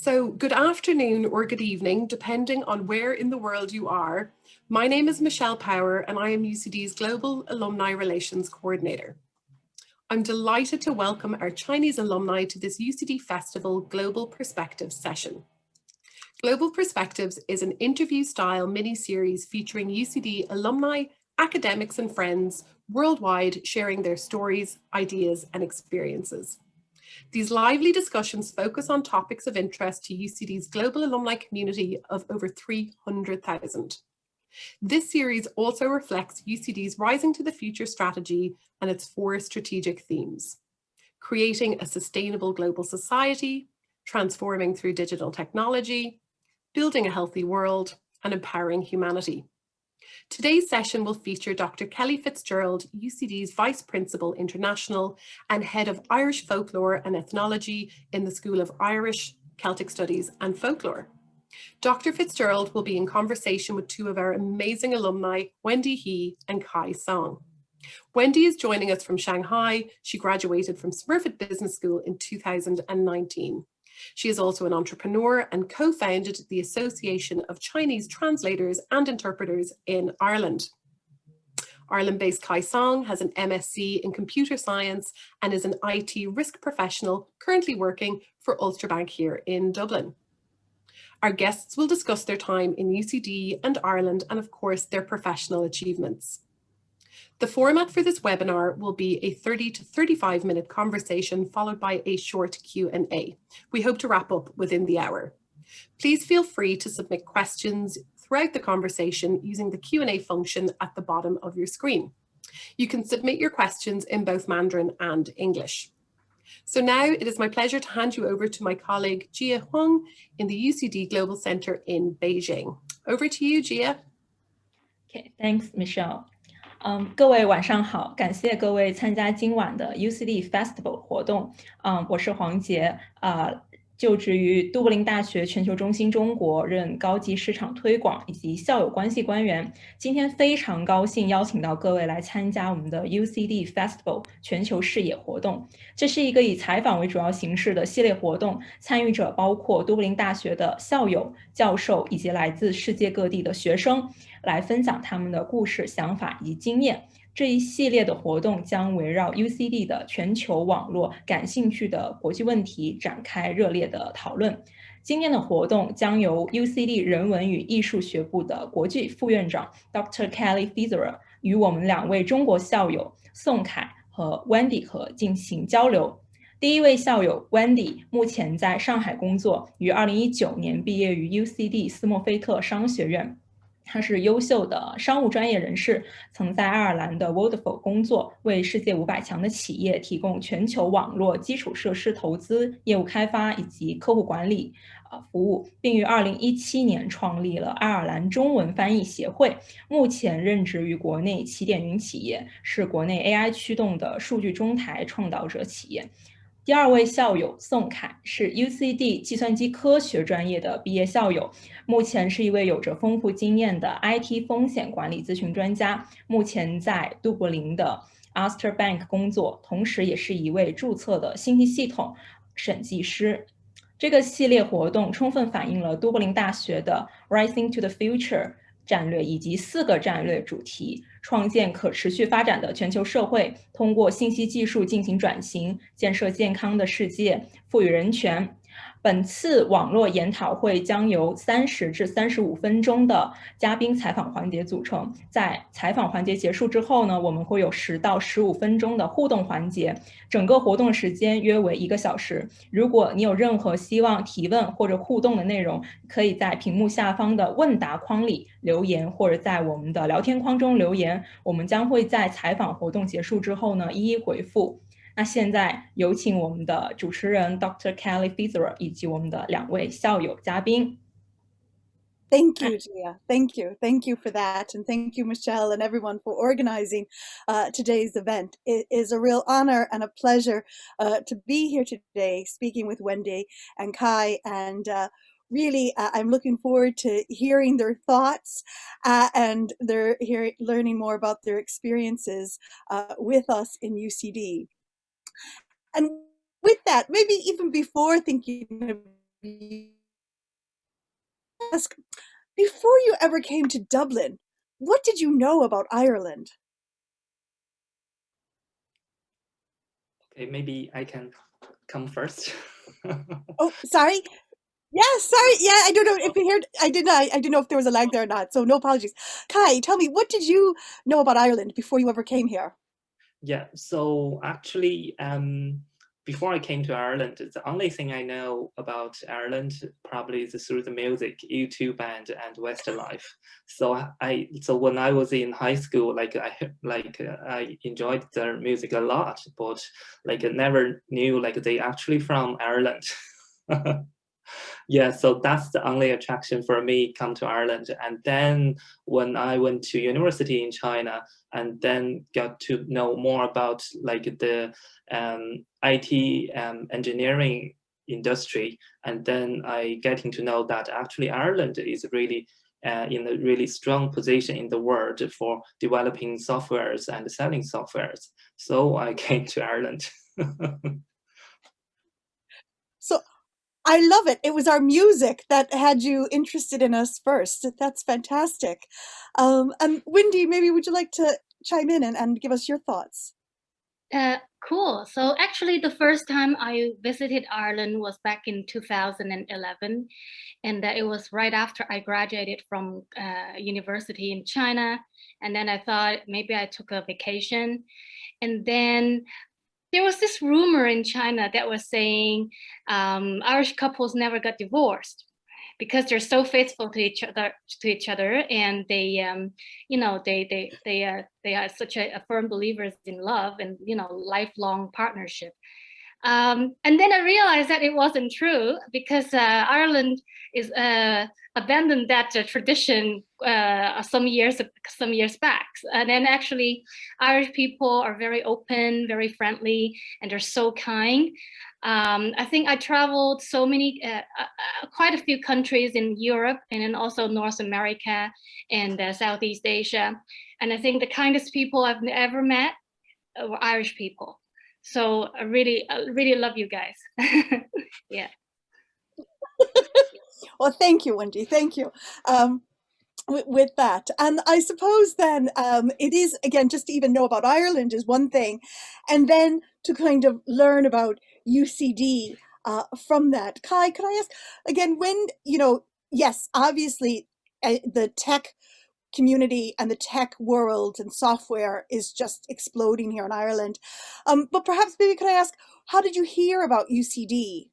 So good afternoon or good evening, depending on where in the world you are. My name is Michelle Power and I am UCD's Global Alumni Relations Coordinator. I'm delighted to welcome our Chinese alumni to this UCD Festival Global Perspectives session. Global Perspectives is an interview-style mini-series featuring UCD alumni, academics and friends worldwide sharing their stories, ideas and experiences. These lively discussions focus on topics of interest to UCD's global alumni community of over 300,000. This series also reflects UCD's Rising to the Future strategy and its 4 strategic themes: creating a sustainable global society, transforming through digital technology, building a healthy world, and empowering humanity. Today's session will feature Dr. Kelly Fitzgerald, UCD's Vice Principal International and Head of Irish Folklore and Ethnology in the School of Irish, Celtic Studies and Folklore. Dr. Fitzgerald will be in conversation with 2 of our amazing alumni, Wendy He and Kai Song. Wendy is joining us from Shanghai. She graduated from Smurfit Business School in 2019. She is also an entrepreneur and co-founded the Association of Chinese Translators and Interpreters in Ireland. Ireland-based Kai Song has an MSc in Computer Science and is an IT risk professional currently working for Ulster Bank here in Dublin. Our guests will discuss their time in UCD and Ireland and of course their professional achievements. The format for this webinar will be a 30 to 35 minute conversation followed by a short Q&A. We hope to wrap up within the hour. Please feel free to submit questions throughout the conversation using the Q&A function at the bottom of your screen. You can submit your questions in both Mandarin and English. So now it is my pleasure to hand you over to my colleague Jia Huang in the UCD Global Center in Beijing. Over to you, Jia. Okay, thanks, Michelle. 各位晚上好，感谢各位参加今晚的 UCD Festival 活动。我是黄杰，就职于都柏林大学全球中心中国，任高级市场推广以及校友关系官员。今天非常高兴邀请到各位来参加我们的 UCD Festival 全球视野活动。这是一个以采访为主要形式的系列活动，参与者包括都柏林大学的校友、教授以及来自世界各地的学生，来分享他们的故事、想法以及经验。这一系列的活动将围绕 UCD 的全球网络感兴趣的国际问题展开热烈的讨论。今天的活动将由 UCD 人文与艺术学部的国际副院长 Dr. Kelly Fitzgerald 与我们2位中国校友宋凯和 Wendy 进行交流。第一位校友 Wendy 目前在上海工作，于2019年毕业于 UCD 斯莫菲特商学院。他是优秀的商务专业人士，曾在爱尔兰的 Vodafone 工作，为世界500强的企业提供全球网络基础设施投资、业务开发以及客户管理服务，并于2017年创立了爱尔兰中文翻译协会，目前任职于国内起点云企业，是国内 AI 驱动的数据中台创造者企业。第2位校友宋凯是 UCD 计算机科学专业的毕业校友，目前是一位有着丰富经验的 IT 风险管理咨询专家，目前在都柏林的 Ulster Bank 工作，同时也是一位注册的信息系统审计师。这个系列活动充分反映了都柏林大学的 Rising to the Future 战略以及4个战略主题：创建可持续发展的全球社会，通过信息技术进行转型，建设健康的世界，赋予人权。本次网络研讨会将由30至35分钟的嘉宾采访环节组成。在采访环节结束之后呢，我们会有10到15分钟的互动环节，整个活动的时间约为1个小时。如果你有任何希望提问或者互动的内容，可以在屏幕下方的问答框里留言，或者在我们的聊天框中留言，我们将会在采访活动结束之后呢一一回复。那现在有请我们的主持人 Dr. Kelly Fitzgerald 以及我们的2位校友嘉宾。Thank you, Gia. Thank you. Thank you for that. And thank you, Michelle, and everyone for organizing today's event. It is a real honor and a pleasure to be here today speaking with Wendy and Kai. And really, I'm looking forward to hearing their thoughts and learning more about their experiences with us in UCD. And with that, maybe even before thinking ask, before you ever came to Dublin, what did you know about Ireland? Okay, maybe I can come first. Oh, sorry. Yes, sorry. Yeah, I don't know if you heard. I didn't know if there was a lag there or not. So no apologies. Kai, tell me, what did you know about Ireland before you ever came here? Yeah, so actually, before I came to Ireland, the only thing I know about Ireland probably is through the music, U2 band and Westlife. So so when I was in high school, I enjoyed their music a lot, but like I never knew like they actually from Ireland. Yeah, so that's the only attraction for me come to Ireland. And then when I went to university in China and then got to know more about like the IT engineering industry, and then I getting to know that actually Ireland is really in a really strong position in the world for developing softwares and selling softwares. So I came to Ireland. So I love it. It was our music that had you interested in us first. That's fantastic. And Wendy, maybe would you like to chime in and give us your thoughts? Cool. So actually, the first time I visited Ireland was back in 2011, and it was right after I graduated from university in China. And then I thought maybe I took a vacation, and then there was this rumor in China that was saying Irish couples never got divorced because they're so faithful to each other, and they are such a firm believers in love and lifelong partnership. And then I realized that it wasn't true because Ireland is abandoned that tradition some years back. And then actually, Irish people are very open, very friendly, and they're so kind. I think I traveled quite a few countries in Europe and then also North America and Southeast Asia. And I think the kindest people I've ever met were Irish people. So I really love you guys. Yeah. Well, thank you, Wendy. Thank you. With that, and I suppose then it is, again, just to even know about Ireland is one thing, and then to kind of learn about UCD from that. Kai, could I ask again, when, yes, obviously the tech community and the tech world and software is just exploding here in Ireland, but perhaps maybe could I ask, how did you hear about UCD?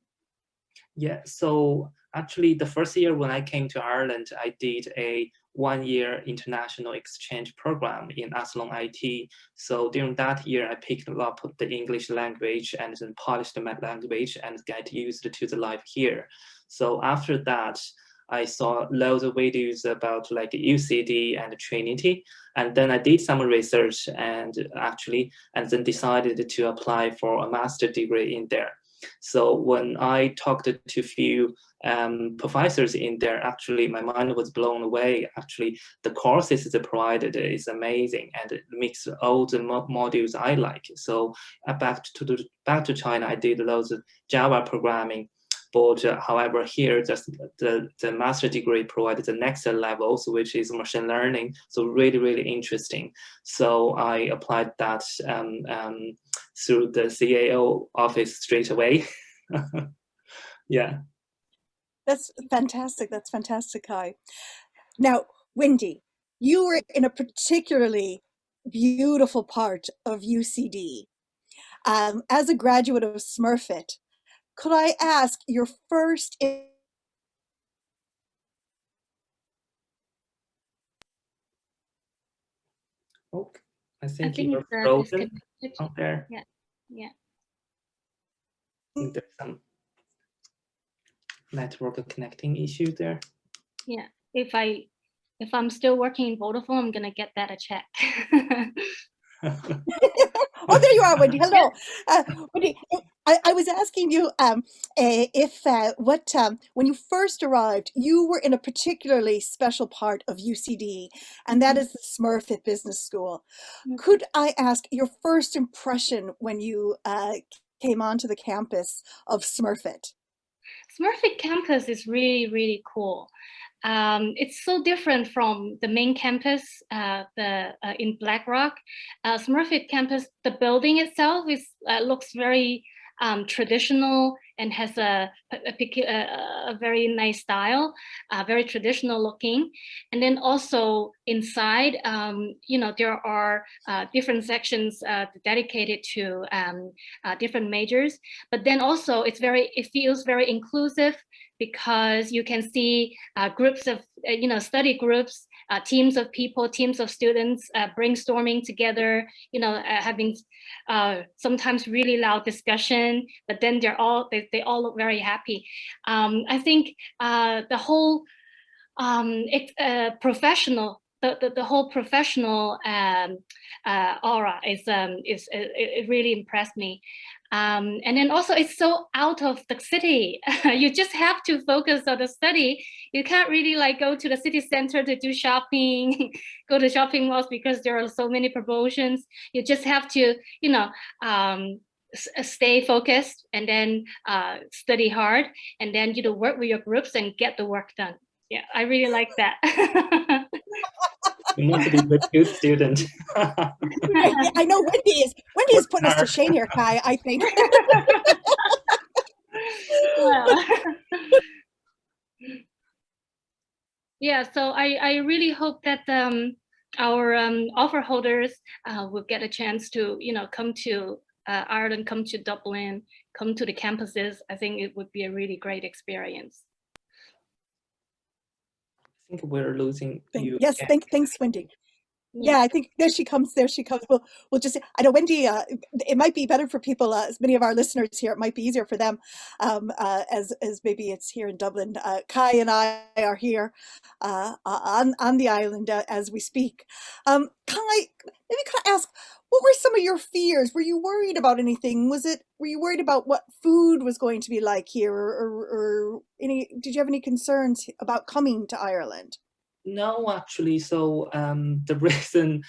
Yeah, so actually the first year when I came to Ireland, I did a 1-year international exchange program in Alumni IT. So during that year, I picked up the English language and then polished my language and get used to the life here. So after that, I saw loads of videos about like UCD and Trinity, and then I did some research and then decided to apply for a master's degree in there. So when I talked to a few professors in there, actually my mind was blown away. Actually, the courses they provided is amazing and it makes all the modules I like. So back to China, I did loads of Java programming. But however, here the master degree provided the next level, so which is machine learning. So really interesting. So I applied that through the CAO office straight away. Yeah. That's fantastic. That's fantastic, Kai. Now, Wendy, you were in a particularly beautiful part of UCD. As a graduate of Smurfit, could I ask your first Oh, I think you were frozen out there. Yeah. I think there's some network connecting issue there. Yeah. If I'm still working in Vodafone, I'm gonna get that a check. Oh, there you are, Wendy. Hello, Wendy. I was asking you if when you first arrived, you were in a particularly special part of UCD, and that is the Smurfit Business School. Could I ask your first impression when you came onto the campus of Smurfit? Smurfit campus is really, really cool. It's so different from the main campus, in Blackrock. Smurfit campus, the building itself looks very traditional and has a very nice style, very traditional looking. And then also inside, there are different sections dedicated to different majors. But then also it feels very inclusive, because you can see groups of, study groups, teams of people, teams of students brainstorming together, having sometimes really loud discussion, but then they all look very happy. I think the whole professional, the whole professional aura it really impressed me. And then also it's so out of the city. You just have to focus on the study. You can't really like go to the city center to do shopping, go to shopping malls because there are so many promotions. You just have to, stay focused and then study hard, and then work with your groups and get the work done. Yeah, I really like that. You must be a good student. I know Wendy is putting us to shame here, Kai, I think. Well, yeah, so I really hope that our offer holders will get a chance to, come to Ireland, come to Dublin, come to the campuses. I think it would be a really great experience. I think we're losing you. Yes, thanks, Wendy. Yeah, I think there she comes. We'll just, I know Wendy, it might be better for people, as many of our listeners here, it might be easier for them, as maybe it's here in Dublin. Kai and I are here on the island as we speak. Kai, maybe can I ask, what were some of your fears? Were you worried about anything? Were you worried about what food was going to be like here, or did you have any concerns about coming to Ireland? No, actually. So the reason,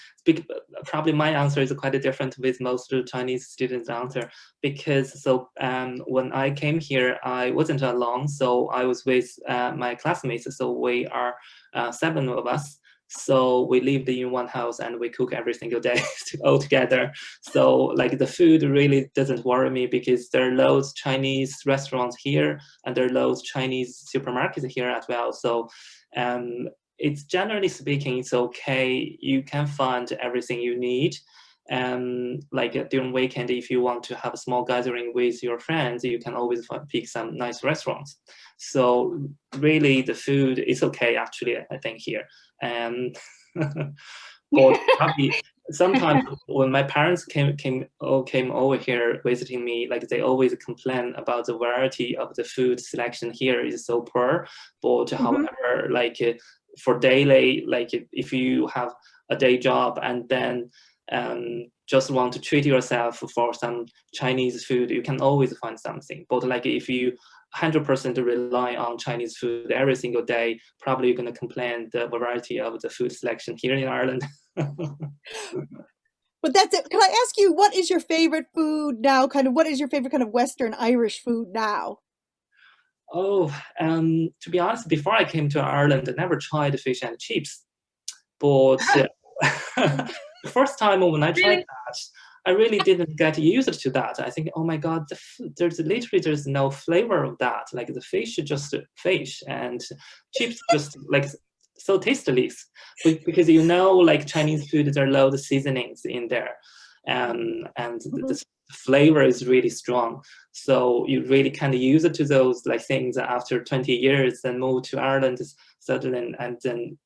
probably my answer is quite different with most of the Chinese students' answer, because when I came here, I wasn't alone. So I was with my classmates. So we are 7 of us. So we lived in one house and we cook every single day all together. So like the food really doesn't worry me, because there are loads of Chinese restaurants here and there are loads of Chinese supermarkets here as well. So it's generally speaking, it's okay. You can find everything you need. Like during weekend, if you want to have a small gathering with your friends, you can always pick some nice restaurants. So really the food is okay, actually, I think here. But probably sometimes when my parents came over here visiting me, like they always complain about the variety of the food selection here is so poor. But however, like for daily, like if you have a day job and then just want to treat yourself for some Chinese food, you can always find something. But like if you 100% rely on Chinese food every single day, probably you're going to complain the variety of the food selection here in Ireland. But that's it. Can I ask you, what is your favorite food now? What is your favorite kind of Western Irish food now? Oh, to be honest, before I came to Ireland, I never tried fish and chips. But the first time when I tried that, I really didn't get used to that. I think, oh my God, there's no flavor of that. Like the fish is just fish, and chips just like so tasteless. Because like Chinese food, there are loads of seasonings in there, and the flavor is really strong. So you really kind of use it to those like things after 20 years and move to Ireland suddenly, and then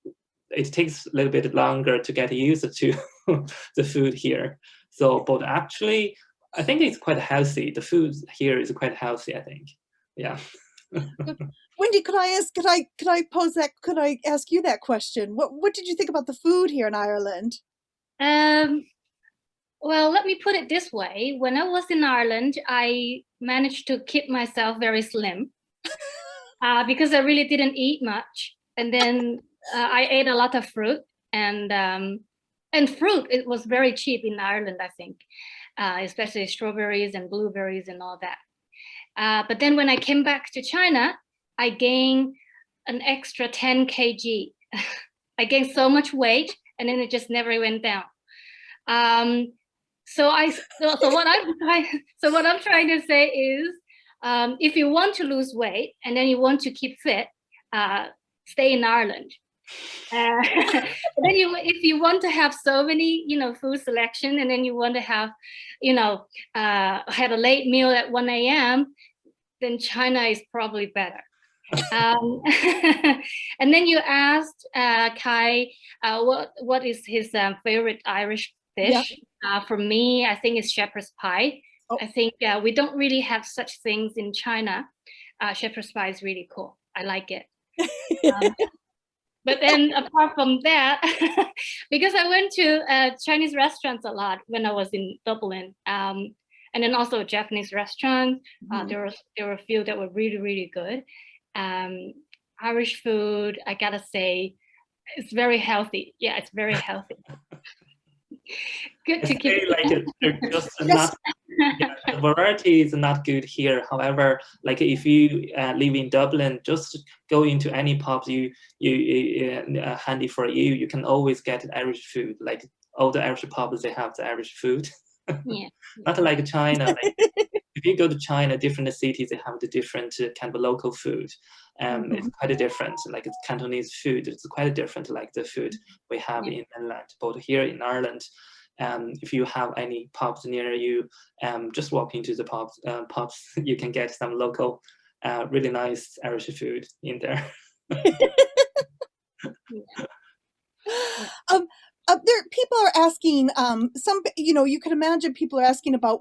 it takes a little bit longer to get used to the food here. So, but actually, I think it's quite healthy. The food here is quite healthy, I think. Yeah. Wendy, could I ask you that question? What did you think about the food here in Ireland? Well, let me put it this way. When I was in Ireland, I managed to keep myself very slim because I really didn't eat much. And then I ate a lot of fruit, and fruit, it was very cheap in Ireland, I think, especially strawberries and blueberries and all that. But then when I came back to China, I gained an extra 10 kg. I gained so much weight, and then it just never went down. So what I'm trying to say is, if you want to lose weight and then you want to keep fit, stay in Ireland. Then if you want to have so many, food selection, and then you want to have, had a late meal at 1 a.m., then China is probably better. And then you asked Kai what is his favorite Irish dish. Yeah. For me, I think it's shepherd's pie. Oh. I think we don't really have such things in China. Shepherd's pie is really cool. I like it. But then apart from that, because I went to Chinese restaurants a lot when I was in Dublin, and then also a Japanese restaurant, there were a few that were really, really good. Irish food, I gotta say, it's very healthy. Yeah, it's very healthy. Good to keep it. Just not, the variety is not good here. However, like if you live in Dublin, just go into any pubs you handy for you. You can always get Irish food. Like all the Irish pubs, they have the Irish food. Yeah. Not like China. Like, if you go to China, different cities, they have the different kind of local food. It's quite different. Like it's Cantonese food, it's quite different like the food we have in mainland. But here in Ireland, if you have any pubs near you, just walk into the pubs, you can get some local, really nice Irish food in there. People are asking, you can imagine people are asking about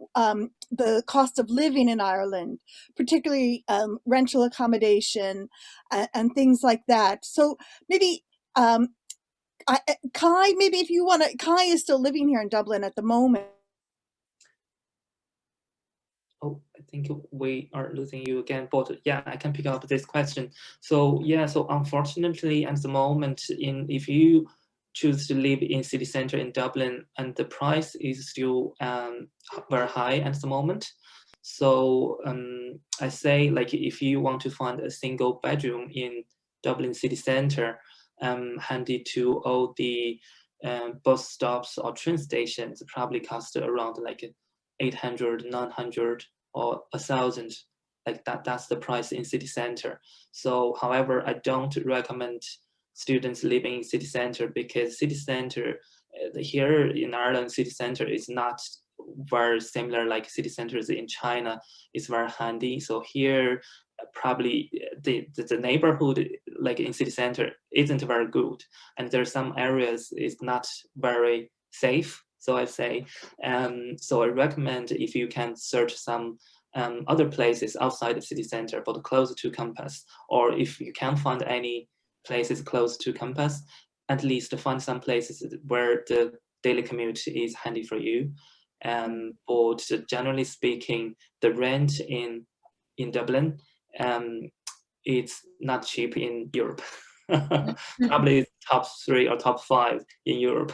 the cost of living in Ireland, particularly rental accommodation and things like that. So maybe, Kai, maybe if you want to, Kai is still living here in Dublin at the moment. Oh, I think we are losing you again, but yeah, I can pick up this question. So yeah, so unfortunately at the moment, if you choose to live in city center in Dublin, and the price is still very high at the moment. So I say, like, if you want to find a single bedroom in Dublin city center, handy to all the bus stops or train stations, probably cost around like 800, 900 or 1,000. Like that's the price in city center. So however, I don't recommend students living in city center, because city center here in Ireland, city center is not very similar like city centers in China. It's very handy. So here probably the neighborhood like in city center isn't very good, and there are some areas is not very safe. So I say, so I recommend if you can search some other places outside the city center but closer to campus, or if you can't find any places close to campus, at least find some places where the daily commute is handy for you. But generally speaking, the rent in Dublin, it's not cheap in Europe. Probably top 3 or top 5 in Europe.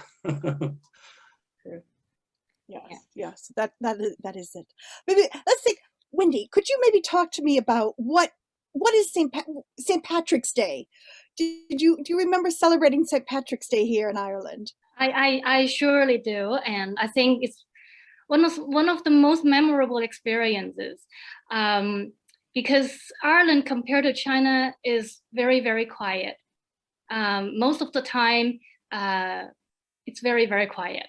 Yes, that is it. Maybe let's think, Wendy, could you maybe talk to me about what is St. Patrick's Day? Do you remember celebrating St. Patrick's Day here in Ireland? I surely do, and I think it's one of the most memorable experiences, because Ireland compared to China is very, very quiet. Most of the time, it's very, very quiet.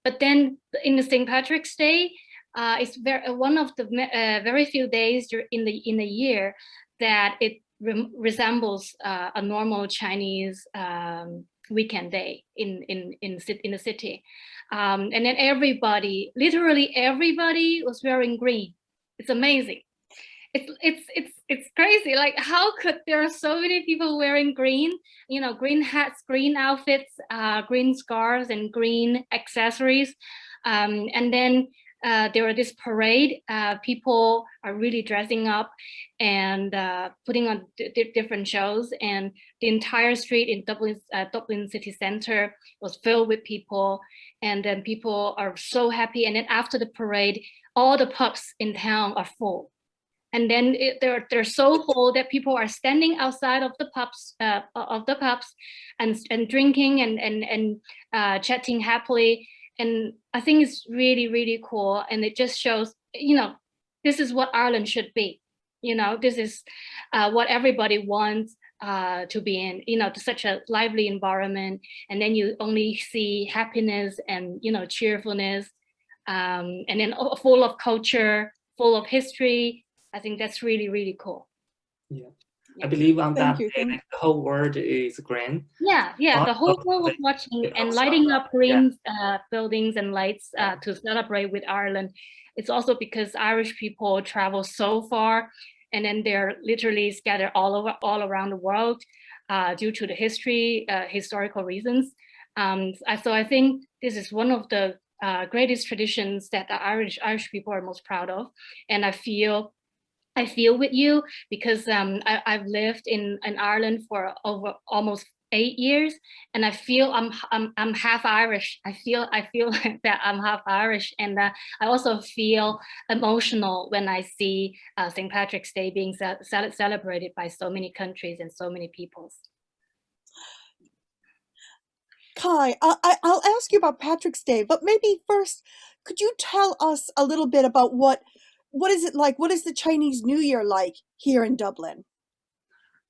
But then in the St. Patrick's Day, it's one of the very few days in the year that it resembles a normal Chinese weekend day in the city, and then everybody, literally everybody, was wearing green. It's amazing. It's crazy. Like, how could there are so many people wearing green? Green hats, green outfits, green scarves, and green accessories, and then. There was this parade. People are really dressing up and putting on different shows, and the entire street in Dublin city center was filled with people, and then people are so happy. And then after the parade, all the pubs in town are full. And then they're so full that people are standing outside of the pubs and drinking and chatting happily. And I think it's really, really cool. And it just shows, this is what Ireland should be. This is what everybody wants to be in, to such a lively environment. And then you only see happiness and, cheerfulness, and then full of culture, full of history. I think that's really, really cool. Yeah. I believe on that day, Thank you. the whole world is green. Yeah, the whole world was watching and lighting up green buildings and lights to celebrate with Ireland. It's also because Irish people travel so far, and then they're literally scattered all around the world due to the historical reasons. So I think this is one of the greatest traditions that the Irish people are most proud of, and I feel with you because I've lived in Ireland for over almost 8 years, and I feel I'm half Irish. I feel that I'm half Irish, and I also feel emotional when I see St. Patrick's Day being celebrated by so many countries and so many peoples. Kai, I'll ask you about Patrick's Day, but maybe first, could you tell us a little bit about what is it like? What is the Chinese New Year like here in Dublin?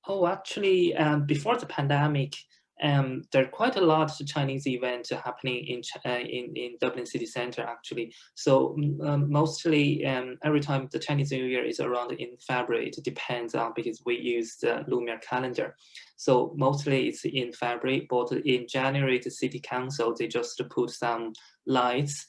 Oh, actually, before the pandemic, there are quite a lot of Chinese events happening in Dublin city center, actually. So mostly every time the Chinese New Year is around in February, it depends on, because we use the lunar calendar. So mostly it's in February, but in January, the city council, they just put some lights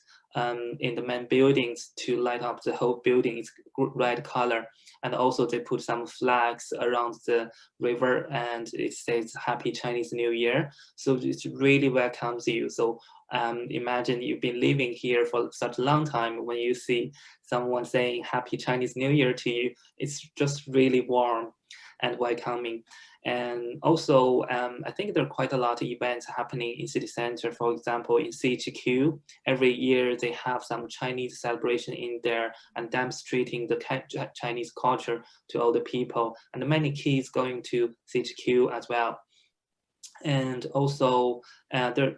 in the main buildings to light up the whole building. It's red color, and also they put some flags around the river, and it says Happy Chinese New Year. So it really welcomes you. So imagine you've been living here for such a long time. When you see someone saying Happy Chinese New Year to you, it's just really warm and welcoming. And also, I think there are quite a lot of events happening in city center. For example, in CHQ, every year they have some Chinese celebration in there and demonstrating the Chinese culture to all the people. And many kids going to CHQ as well. And also,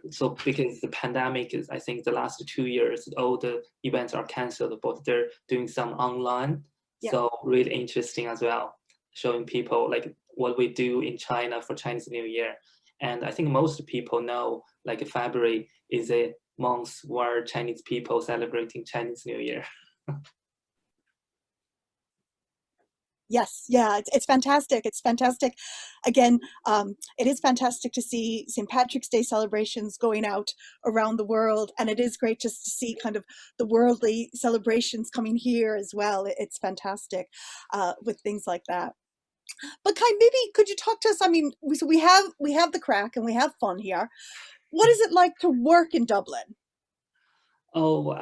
so because the pandemic is, I think the last 2 years, all the events are canceled, but they're doing some online. Yeah. So really interesting as well, showing people like what we do in China for Chinese New Year. And I think most people know like February is a month where Chinese people celebrating Chinese New Year. Yes, yeah, it's fantastic. It's fantastic. Again, it is fantastic to see St. Patrick's Day celebrations going out around the world. And it is great just to see kind of the worldly celebrations coming here as well. It's fantastic with things like that. But Kai, maybe could you talk to us? I mean, so we have the crack and we have fun here. What is it like to work in Dublin? Oh,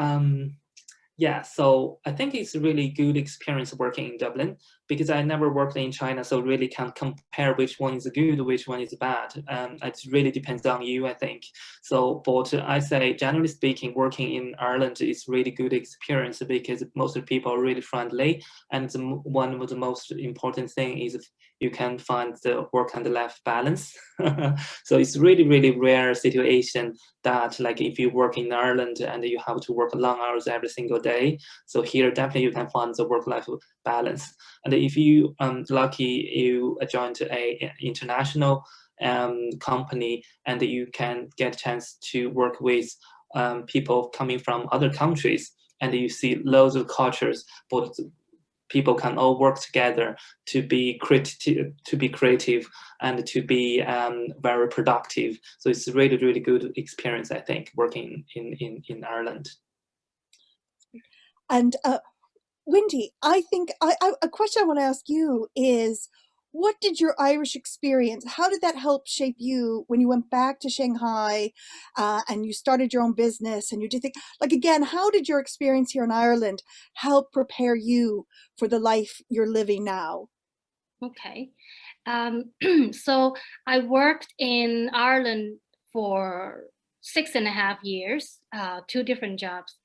yeah, so I think it's a really good experience working in Dublin because I never worked in China, so really can't compare which one is good, which one is bad. It really depends on you, I think. So, but I say, generally speaking, working in Ireland is really good experience because most of the people are really friendly, and one of the most important thing is you can find the work and the life balance. So it's really, really rare situation that like if you work in Ireland and you have to work long hours every single day. So here definitely you can find the work-life balance. And if you lucky you joined a international company and you can get a chance to work with people coming from other countries, and you see loads of cultures, but people can all work together to be creative and to be very productive. So it's a really, really good experience, I think, working in Ireland. And Wendy, I think a question I want to ask you is, what did your Irish experience, how did that help shape you when you went back to Shanghai and you started your own business and you did think, like, again, how did your experience here in Ireland help prepare you for the life you're living now? Okay. So I worked in Ireland for 6.5 years, 2 different jobs.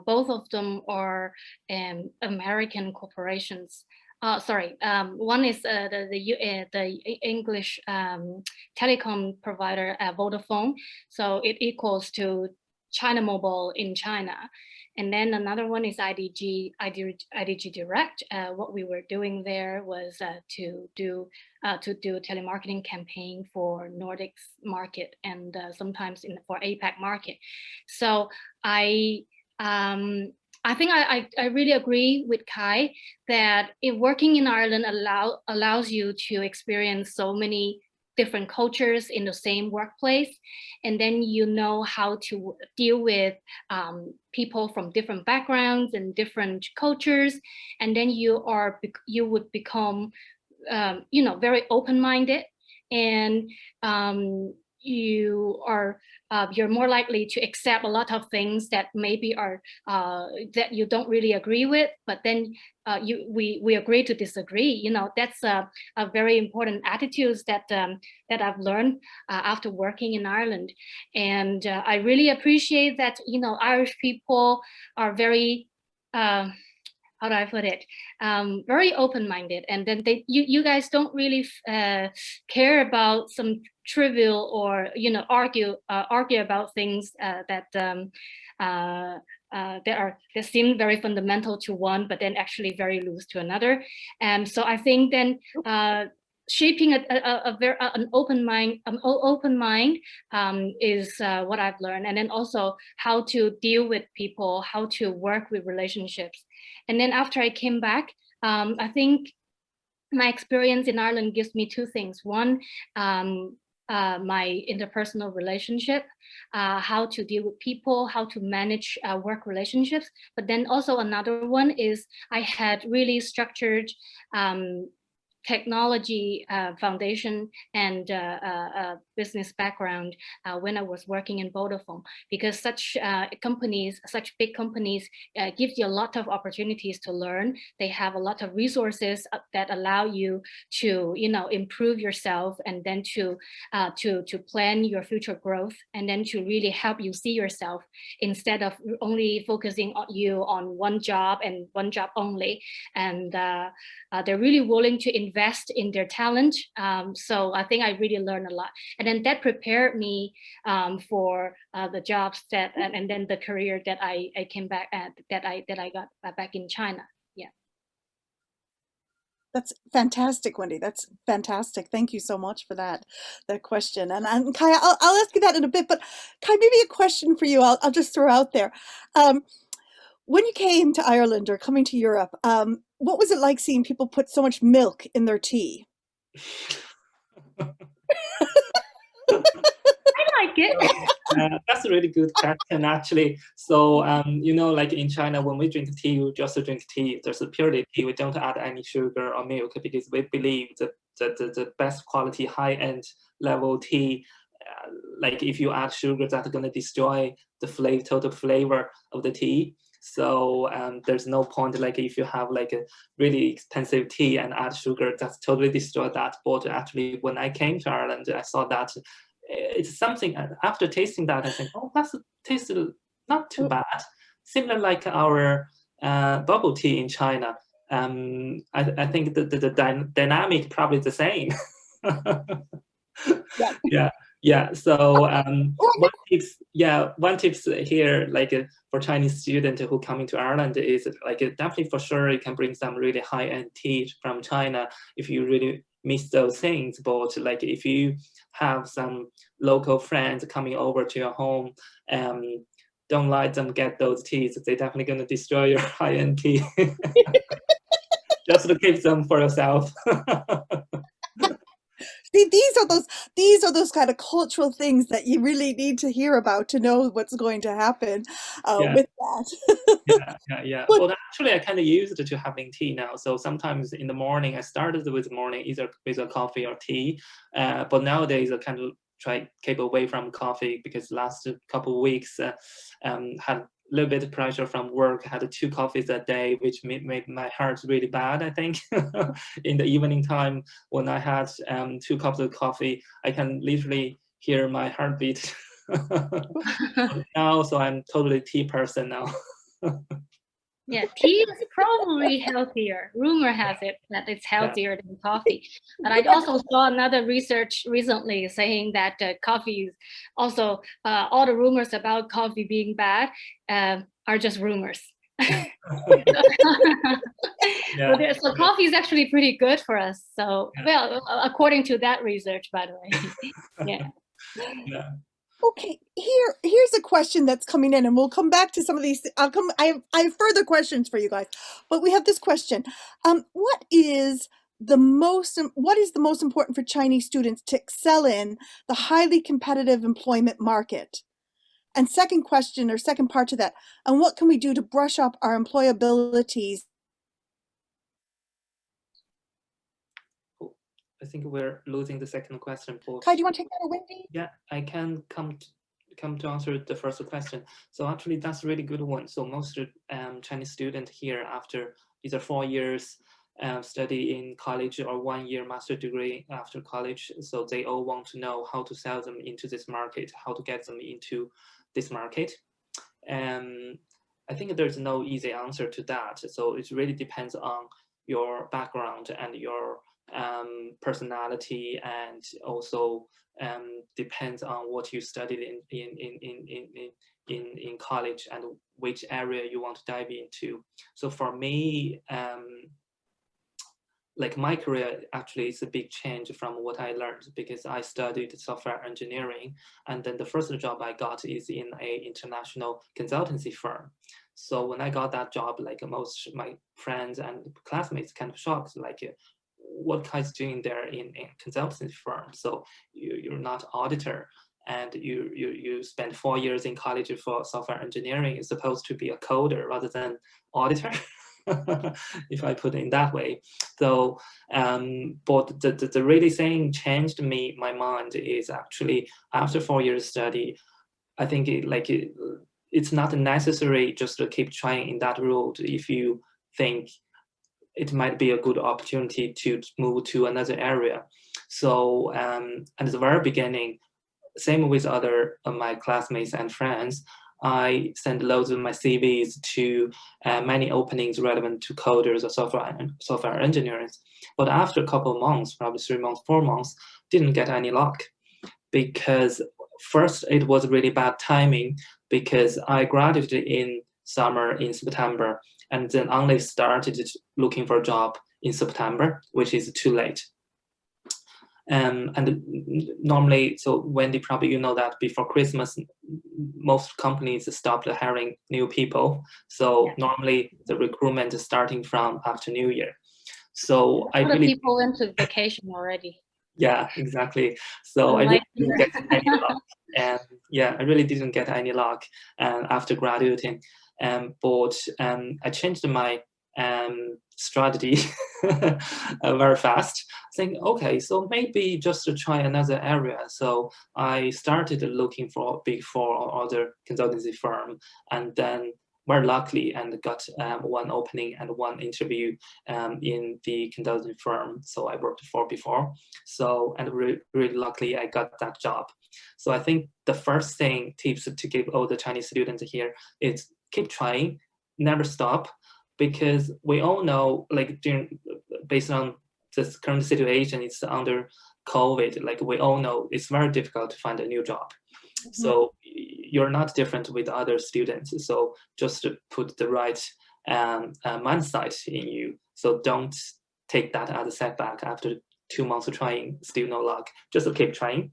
Both of them are American corporations. One is the English telecom provider Vodafone, so it equals to China Mobile in China. And then another one is IDG Direct. What we were doing there was to do telemarketing campaign for Nordics market and sometimes for APAC market. So I think I really agree with Kai that working in Ireland allows you to experience so many different cultures in the same workplace, and then you know how to deal with people from different backgrounds and different cultures, and then you would become very open-minded, and you're more likely to accept a lot of things that maybe are that you don't really agree with, but then we agree to disagree. That's a very important attitudes that I've learned after working in Ireland, and I really appreciate that Irish people are very how do I put it? Very open-minded, and then you guys don't really care about some trivial or argue about things that seem very fundamental to one, but then actually very loose to another. And so I think then shaping an open mind is what I've learned, and then also how to deal with people, how to work with relationships. And then after I came back, I think my experience in Ireland gives me 2 things. One, my interpersonal relationship, how to deal with people, how to manage work relationships. But then also another one is I had really structured technology foundation and business background when I was working in Vodafone, because such big companies gives you a lot of opportunities to learn. They have a lot of resources that allow you to improve yourself, and then to plan your future growth, and then to really help you see yourself instead of only focusing on one job and one job only. And they're really willing to invest in their talent. So I think I really learned a lot, and then that prepared me for the jobs and then the career that I came back at, that I got back in China. Yeah. That's fantastic, Wendy. That's fantastic. Thank you so much for that question. And Kai, I'll ask you that in a bit, but Kai, maybe a question for you. I'll just throw out there. When you came to Ireland or coming to Europe, what was it like seeing people put so much milk in their tea? I like it. That's a really good question, actually. So, like in China, when we drink tea, we just drink tea. There's a purely tea. We don't add any sugar or milk, because we believe that the best quality, high-end level tea, like if you add sugar, that's going to destroy the total flavor of the tea. So there's no point, like if you have like a really expensive tea and add sugar, that's totally destroy that. But actually, when I came to Ireland, I saw that it's something. After tasting that, I think, oh, that's tasted not too bad. Similar like our bubble tea in China. I think the dynamic probably the same. Yeah. So one tips here, like for Chinese students who coming to Ireland, is like definitely for sure you can bring some really high-end tea from China if you really miss those things. But like if you have some local friends coming over to your home, don't let them get those teas. They're definitely going to destroy your high-end tea. Just to keep them for yourself. See, these are those kind of cultural things that you really need to hear about to know what's going to happen with that. Yeah. Well, actually, I kind of used it to having tea now. So sometimes in the morning, I started with the morning either with a coffee or tea. But nowadays, I kind of try keep away from coffee, because last couple of weeks had a little bit of pressure from work. I had 2 coffees a day, which made my heart really bad, I think. In the evening time, when I had 2 cups of coffee, I can literally hear my heartbeat Now, so I'm totally tea person now. Yeah, tea is probably healthier. Rumor has it that it's healthier than coffee. But I also saw another research recently saying that coffee is also, all the rumors about coffee being bad are just rumors. So coffee is actually pretty good for us. So, well, according to that research, by the way. Yeah. Okay, here's a question that's coming in, and we'll come back to some of these. I have further questions for you guys, but we have this question. What is the most important for Chinese students to excel in the highly competitive employment market? And second question, or second part to that, and what can we do to brush up our employabilities? I think we're losing the second question. Kai, do you want to take that, or Wendy? Yeah, I can come to answer the first question. So actually, that's a really good one. So most Chinese students here, after either 4 years study in college or 1 year master degree after college, so they all want to know how to sell them into this market, how to get them into this market. I think there's no easy answer to that. So it really depends on your background and your personality, and also depends on what you studied in college and which area you want to dive into. So for me, like my career actually is a big change from what I learned, because I studied software engineering, and then the first job I got is in an international consultancy firm. So when I got that job, like most of my friends and classmates kind of shocked, like, what guys doing there in consultancy firm? So you're not auditor, and you spend 4 years in college for software engineering. You're supposed to be a coder rather than auditor. If I put it in that way. So, but the really thing changed my mind is actually after 4 years study, I think it's not necessary just to keep trying in that road if you think it might be a good opportunity to move to another area. So at the very beginning, same with other my classmates and friends, I sent loads of my CVs to many openings relevant to coders or software engineers. But after a couple of months, probably 3 months, 4 months, didn't get any luck. Because first, it was really bad timing, because I graduated in summer in September, and then only started looking for a job in September, which is too late. And normally, so Wendy, probably you know that before Christmas, most companies stopped hiring new people. So normally the recruitment is starting from after New Year. So I really people went to vacation already. Yeah, exactly. So I really didn't get any luck, and I really didn't get any luck after graduating. But I changed my strategy very fast, saying, okay, so maybe just to try another area. So I started looking for Big Four or other consultancy firm, and then very luckily and got one opening and one interview in the consulting firm. So I worked for before. So, and really luckily I got that job. So I think the first tips to give all the Chinese students here is keep trying, never stop, because we all know, like based on this current situation, it's under COVID, like we all know it's very difficult to find a new job. Mm-hmm. So you're not different with other students. So just to put the right mindset in you. So don't take that as a setback after 2 months of trying, still no luck. Just keep trying.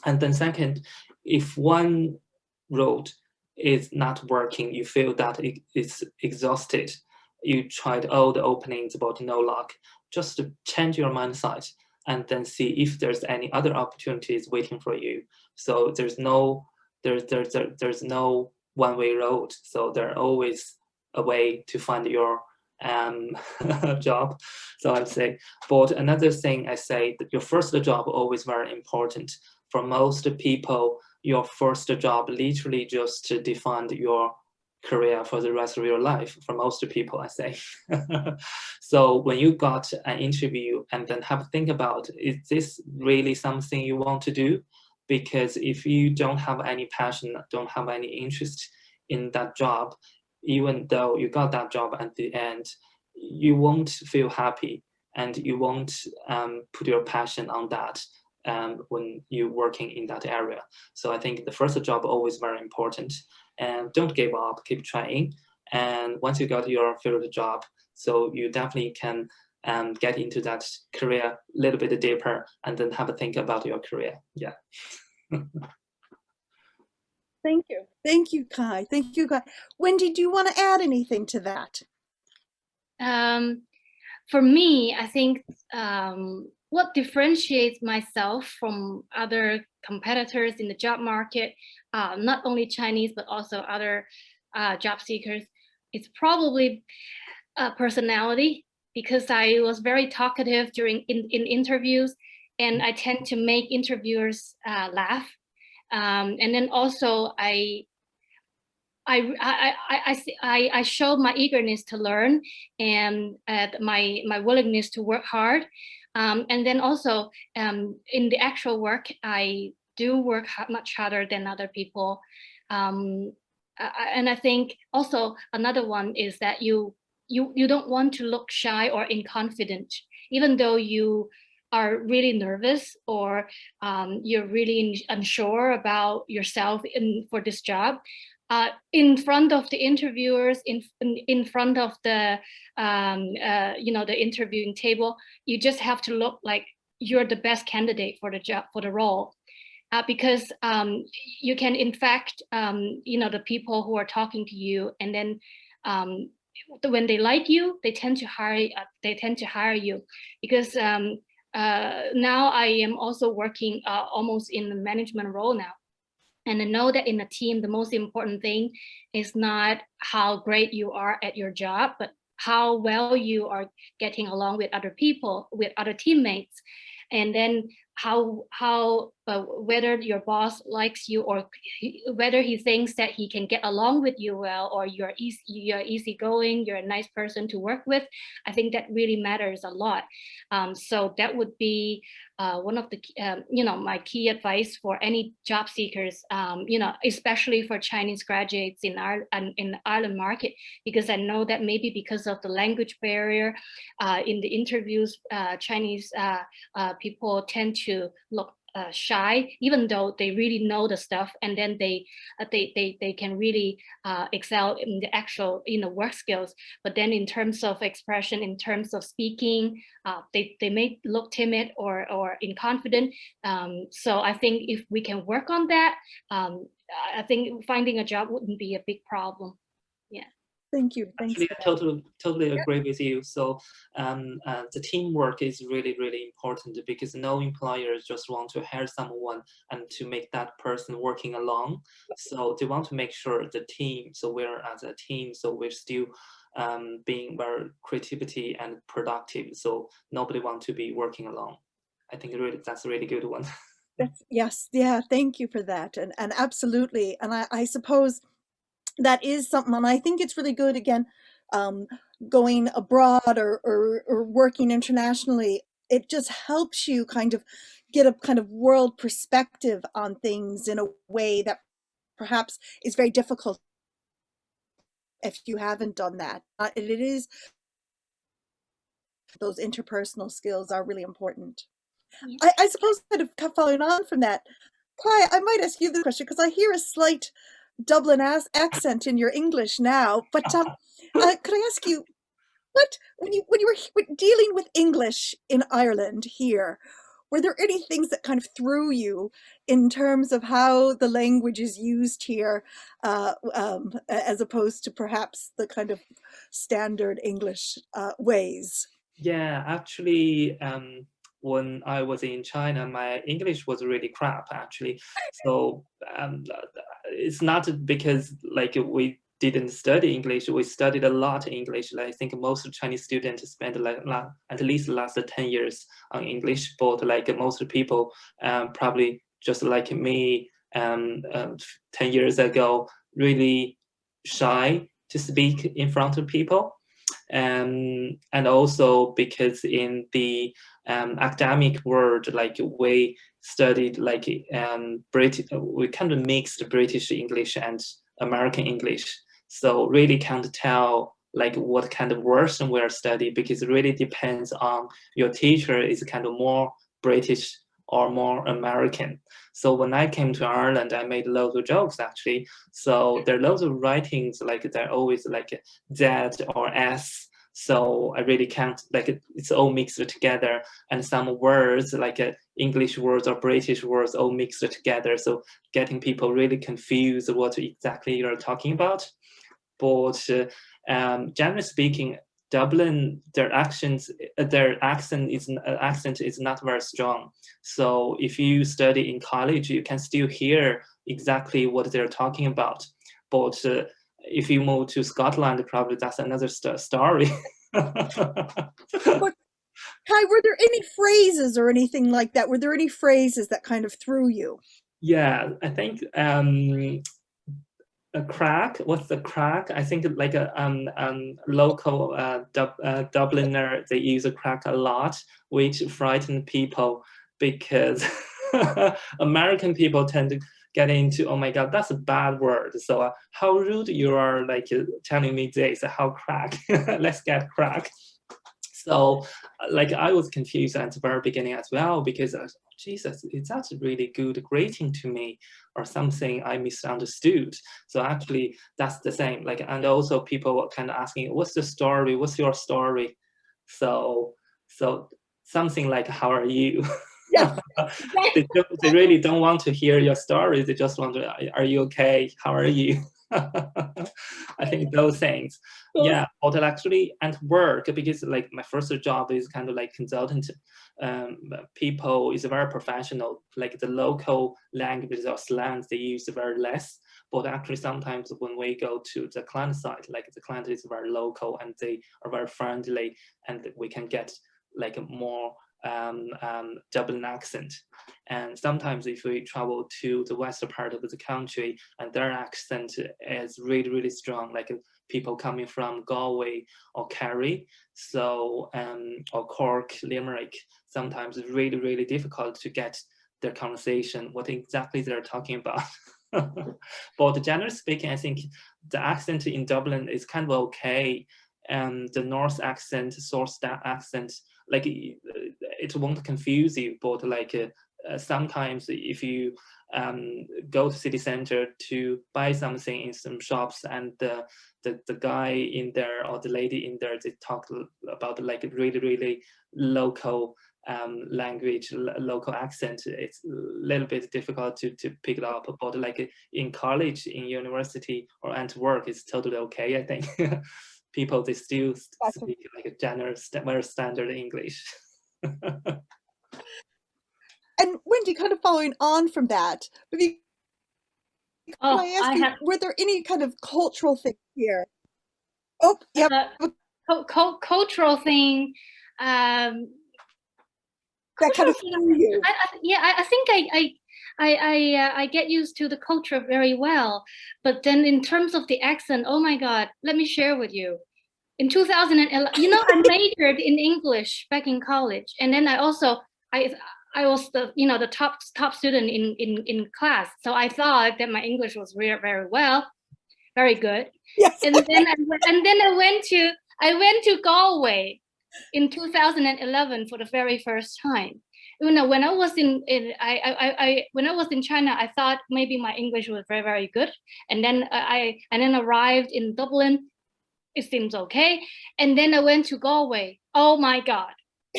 And then second, if one road is not working, you feel that it's exhausted, you tried all the openings but no luck, just to change your mindset and then see if there's any other opportunities waiting for you. So there's no one-way road. So there's always a way to find your job. So I'd say, but another thing I say that your first job always very important. For most people, your first job literally just to define your career for the rest of your life. For most people, I say. So when you got an interview and then have to think about, is this really something you want to do? because if you don't have any passion, don't have any interest in that job, even though you got that job at the end, you won't feel happy and you won't put your passion on that when you're working in that area. So I think the first job always very important, and don't give up, keep trying. And once you got your favorite job, so you definitely can get into that career a little bit deeper and then have a think about your career. Yeah. Thank you. Thank you, Kai. Thank you, Kai. Wendy, do you want to add anything to that? For me, I think what differentiates myself from other competitors in the job market, not only Chinese, but also other job seekers, it's probably personality, because I was very talkative during in interviews, and I tend to make interviewers laugh. And then also I showed my eagerness to learn and my willingness to work hard. And then also in the actual work, I do work much harder than other people. And I think also another one is that you don't want to look shy or inconfident, even though you are really nervous or you're really unsure about yourself for this job. In front of the interviewers, in front of the the interviewing table, you just have to look like you're the best candidate for the job, for the role, because you can, in fact, the people who are talking to you, and then when they like you, they tend to hire you, because now I am also working almost in the management role now. And I know that in a team, the most important thing is not how great you are at your job, but how well you are getting along with other people, with other teammates. And then whether your boss likes you, or whether he thinks that he can get along with you well, or you're easygoing, you're a nice person to work with. I think that really matters a lot. So that would be one of the my key advice for any job seekers, especially for Chinese graduates in the Ireland market, because I know that maybe because of the language barrier in the interviews, Chinese people tend to look shy, even though they really know the stuff, and then they can really excel in the actual work skills. But then in terms of expression, in terms of speaking, they may look timid or inconfident. So I think if we can work on that, I think finding a job wouldn't be a big problem. Yeah. Thank you. Thanks. Actually, I totally agree with you. So the teamwork is really, really important, because no employers just want to hire someone and to make that person working alone. So they want to make sure the team, so we're as a team, so we're still being very creativity and productive. So nobody wants to be working alone. I think really that's a really good one. Yes. Yeah. Thank you for that. And absolutely. And I suppose that is something, and I think it's really good, again, going abroad or working internationally. It just helps you kind of get a kind of world perspective on things in a way that perhaps is very difficult if you haven't done that. It is, those interpersonal skills are really important. Yeah. I suppose, kind of following on from that, Kai, I might ask you the question, because I hear a slight Dublin accent in your English now, but could I ask you, what, when you were dealing with English in Ireland here, were there any things that kind of threw you in terms of how the language is used here, as opposed to perhaps the kind of standard English ways? Yeah, actually, when I was in China, my English was really crap, actually. So it's not because like we didn't study English. We studied a lot English. Like, I think most Chinese students spend like at least the last 10 years on English. But like most people, probably just like me, 10 years ago, really shy to speak in front of people. And also because in the academic world, like we studied like we kind of mixed British English and American English. So really can't tell like what kind of version we're studying, because it really depends on your teacher is kind of more British or more American. So when I came to Ireland, I made loads of jokes actually. So there are loads of writings, like they're always like Z or S. So I really can't, like it's all mixed together, and some words like English words or British words all mixed together. So getting people really confused what exactly you're talking about. But generally speaking, Dublin, their accent is not very strong. So if you study in college, you can still hear exactly what they're talking about. But if you move to Scotland, probably that's another story. But Kai, were there any phrases or anything like that? Were there any phrases that kind of threw you? Yeah, I think a crack. What's the crack? I think like a local Dubliner, they use a crack a lot, which frightened people, because American people tend to get into, oh my God, that's a bad word. So how rude you are, like telling me this, how crack, let's get crack. So like I was confused at the very beginning as well, because Jesus, is that really good greeting to me or something I misunderstood? So actually that's the same. Like, and also people were kind of asking, what's the story? What's your story? So something like, how are you? Yeah. They really don't want to hear your story. They just want to, are you okay? How are you? I think those things. Yeah, but actually, and work, because like my first job is kind of like consultant. People is very professional. Like the local languages or slangs they use very less. But actually, sometimes when we go to the client side, like the client is very local and they are very friendly, and we can get like a more Dublin accent. And sometimes if we travel to the western part of the country and their accent is really, really strong, like people coming from Galway or Kerry, so or Cork, Limerick, sometimes it's really, really difficult to get their conversation, what exactly they're talking about. But generally speaking, I think the accent in Dublin is kind of okay. The North accent, source accent, like it won't confuse you, but like sometimes if you go to city center to buy something in some shops, and the guy in there or the lady in there, they talk about like really, really local language, local accent, it's a little bit difficult to pick it up. But like in college, in university, or at work, it's totally okay, I think. People, they still speak like a general, very standard English. And Wendy, kind of following on from that, maybe can I ask you, were there any kind of cultural things here? Oh, yep. Cultural thing. That kind of threw you. I think I get used to the culture very well, but then in terms of the accent, oh my God, let me share with you. In 2011, I majored in English back in college, and then I was the the top student in class, so I thought that my English was very well, very good. Yes. And then I went to Galway in 2011 for the very first time. When I was when I was in China, I thought maybe my English was very good, and then I arrived in Dublin. It seems okay, and then I went to Galway. Oh my God!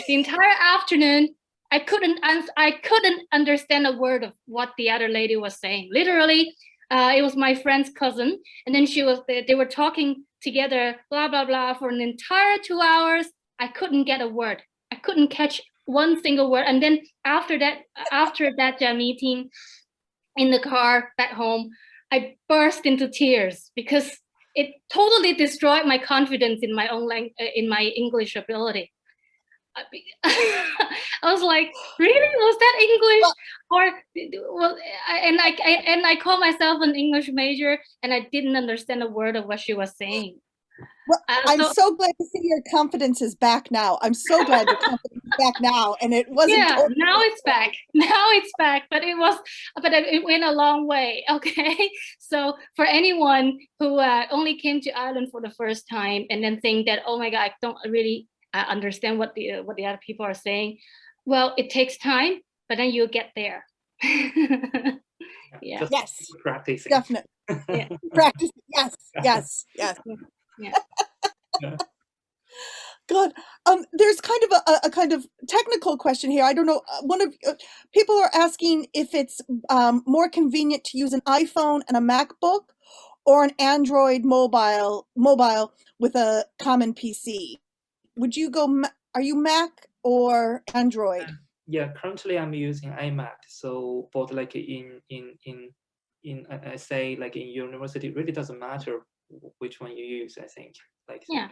The entire afternoon, I couldn't understand a word of what the other lady was saying. Literally, it was my friend's cousin, and then they were talking together, blah blah blah, for an entire 2 hours. I couldn't get a word. I couldn't catch one single word. And then after that meeting in the car back home, I burst into tears because it totally destroyed my confidence in my own in my English ability. I was like, really? Was that English? And I call myself an English major, and I didn't understand a word of what she was saying. Well, I'm So so glad to see your confidence is back now. I'm so glad your confidence is back now, and it wasn't. yeah, totally now it's back. Now it's back, but it went a long way. Okay, so for anyone who only came to Ireland for the first time and then think that, oh my God, I don't really understand what the other people are saying. Well, it takes time, but then you'll get there. Yeah. Just Yes, practicing. definitely. Yeah. Practice. Yes, yes, yes. Yeah. Yeah. Good. There's kind of a kind of technical question here. I don't know. One of people are asking if it's more convenient to use an iPhone and a MacBook, or an Android mobile with a common PC. Would you go? Are you Mac or Android? Yeah, currently I'm using iMac. So both like in I say like in university, it really doesn't matter which one you use. I think like Yeah.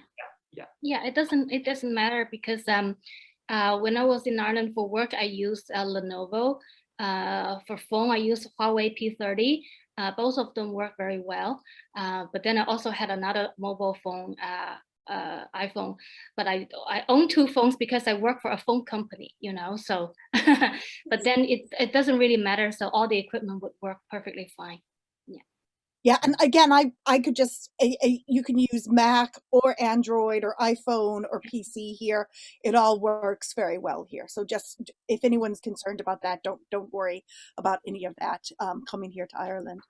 yeah. It doesn't matter because when I was in Ireland for work, I used Lenovo. For phone, I used Huawei P30. Both of them work very well. But then I also had another mobile phone, iPhone. But I own two phones because I work for a phone company, you know. So, but then it doesn't really matter. So all the equipment would work perfectly fine. Yeah, and again, I could just you can use Mac or Android or iPhone or PC here. It all works very well here. So just if anyone's concerned about that, don't worry about any of that coming here to Ireland.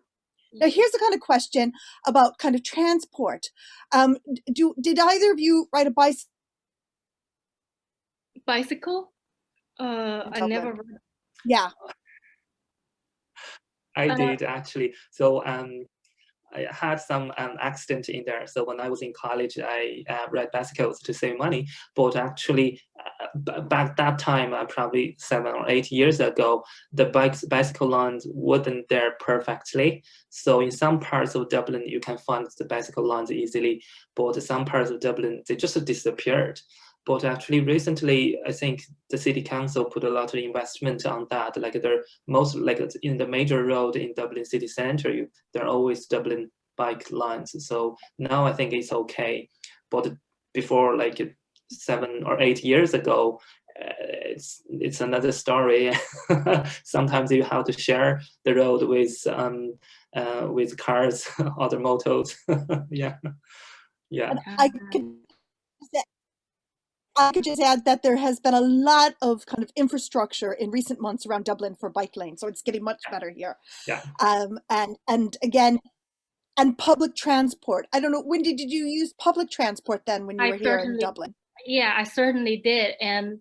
Now, here's the kind of question about kind of transport. Did either of you ride a bicycle? Bicycle? I never. Yeah. I did actually. So I had some accident in there. So when I was in college, I ride bicycles to save money. But actually, back that time, probably 7 or 8 years ago, the bicycle lanes weren't there perfectly. So in some parts of Dublin, you can find the bicycle lanes easily. But some parts of Dublin, they just disappeared. But actually, recently, I think the city council put a lot of investment on that. Like they're most like in the major road in Dublin city center, there are always Dublin bike lines. So now I think it's okay. But before like 7 or 8 years ago, it's another story. Sometimes you have to share the road with cars, other motos. Yeah. And I could just add that there has been a lot of kind of infrastructure in recent months around Dublin for bike lanes, so it's getting much better here. Yeah. And again, and public transport. I don't know, Wendy, did you use public transport then when you were here in Dublin? Yeah, I certainly did, and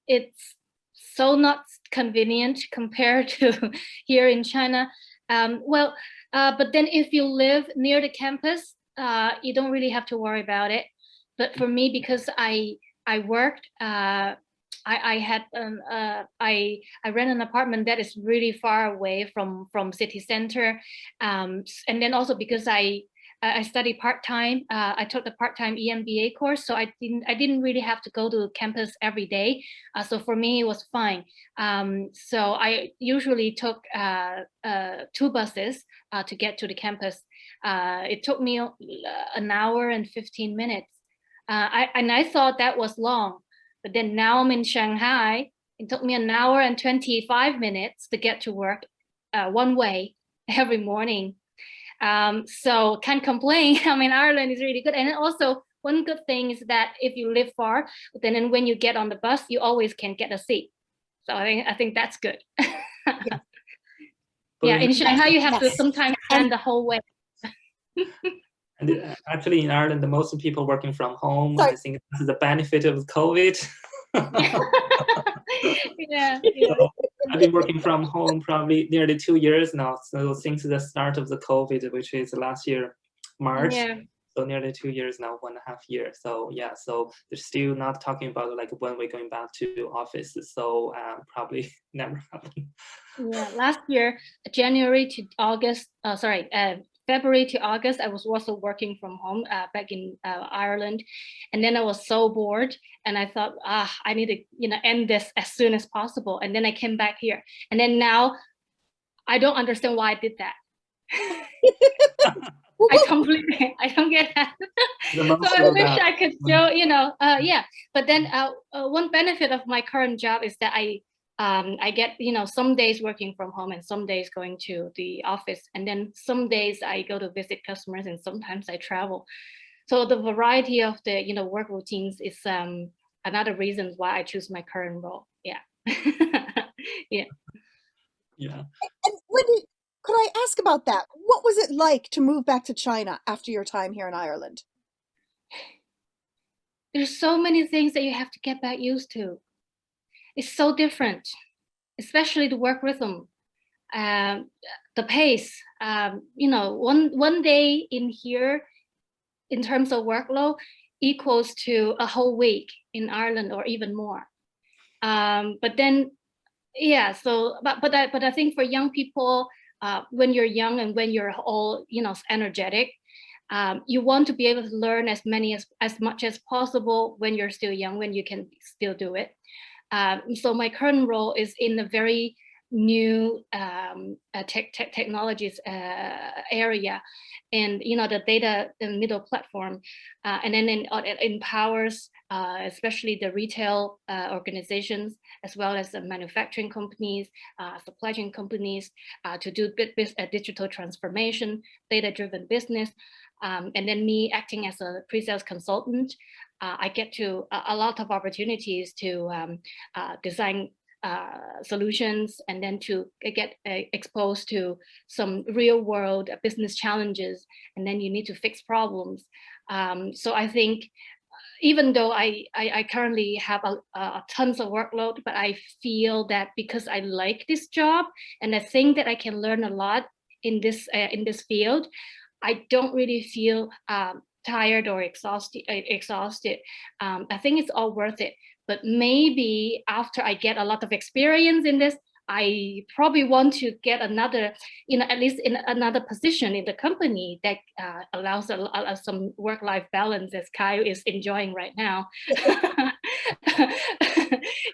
it's so not convenient compared to here in China. But then if you live near the campus, you don't really have to worry about it. But for me, because I worked, I rent an apartment that is really far away from city center, and then also because I study part-time. I took the part-time EMBA course, so I didn't really have to go to campus every day. So for me, it was fine. So I usually took 2 buses to get to the campus. It took me an hour and 15 minutes. I thought that was long, but then now I'm in Shanghai. It took me an hour and 25 minutes to get to work one way every morning. So can't complain. I mean, Ireland is really good. And also one good thing is that if you live far, then when you get on the bus, you always can get a seat. So I think that's good. Yeah, in Shanghai, you have to sometimes stand the whole way. And actually, in Ireland, the most people working from home. Sorry. I think this is the benefit of COVID. Yeah. So I've been working from home probably nearly 2 years now. So since the start of the COVID, which is last year, March. Yeah. So nearly 2 years now, 1.5 years. So yeah, so they're still not talking about like when we're going back to office. So probably never happen. Yeah, last year, January to August, February to August, I was also working from home back in Ireland. And then I was so bored and I thought, I need to, end this as soon as possible. And then I came back here. And then now I don't understand why I did that. I don't get that. So I wish I could show, yeah. But then one benefit of my current job is that I get, some days working from home and some days going to the office. And then some days I go to visit customers and sometimes I travel. So the variety of the, work routines is another reason why I choose my current role. Yeah. Yeah. Yeah. And could I ask about that? What was it like to move back to China after your time here in Ireland? There's so many things that you have to get back used to. It's so different, especially the work rhythm, the pace. One day in here, in terms of workload, equals to a whole week in Ireland or even more. But then, yeah. So, but I think for young people, when you're young and when you're all energetic, you want to be able to learn as much as possible when you're still young, when you can still do it. So my current role is in a very new technologies area, and the data and middle platform, and then it empowers especially the retail organizations as well as the manufacturing companies, supply chain companies, to do digital transformation, data-driven business. And then me acting as a pre-sales consultant, I get to a lot of opportunities to design solutions, and then to get exposed to some real world business challenges, and then you need to fix problems. So I think even though I currently have a tons of workload, but I feel that because I like this job and I think that I can learn a lot in this field, I don't really feel tired or exhausted. I think it's all worth it. But maybe after I get a lot of experience in this, I probably want to get another, at least in another position in the company that allows some work-life balance, as Kai is enjoying right now.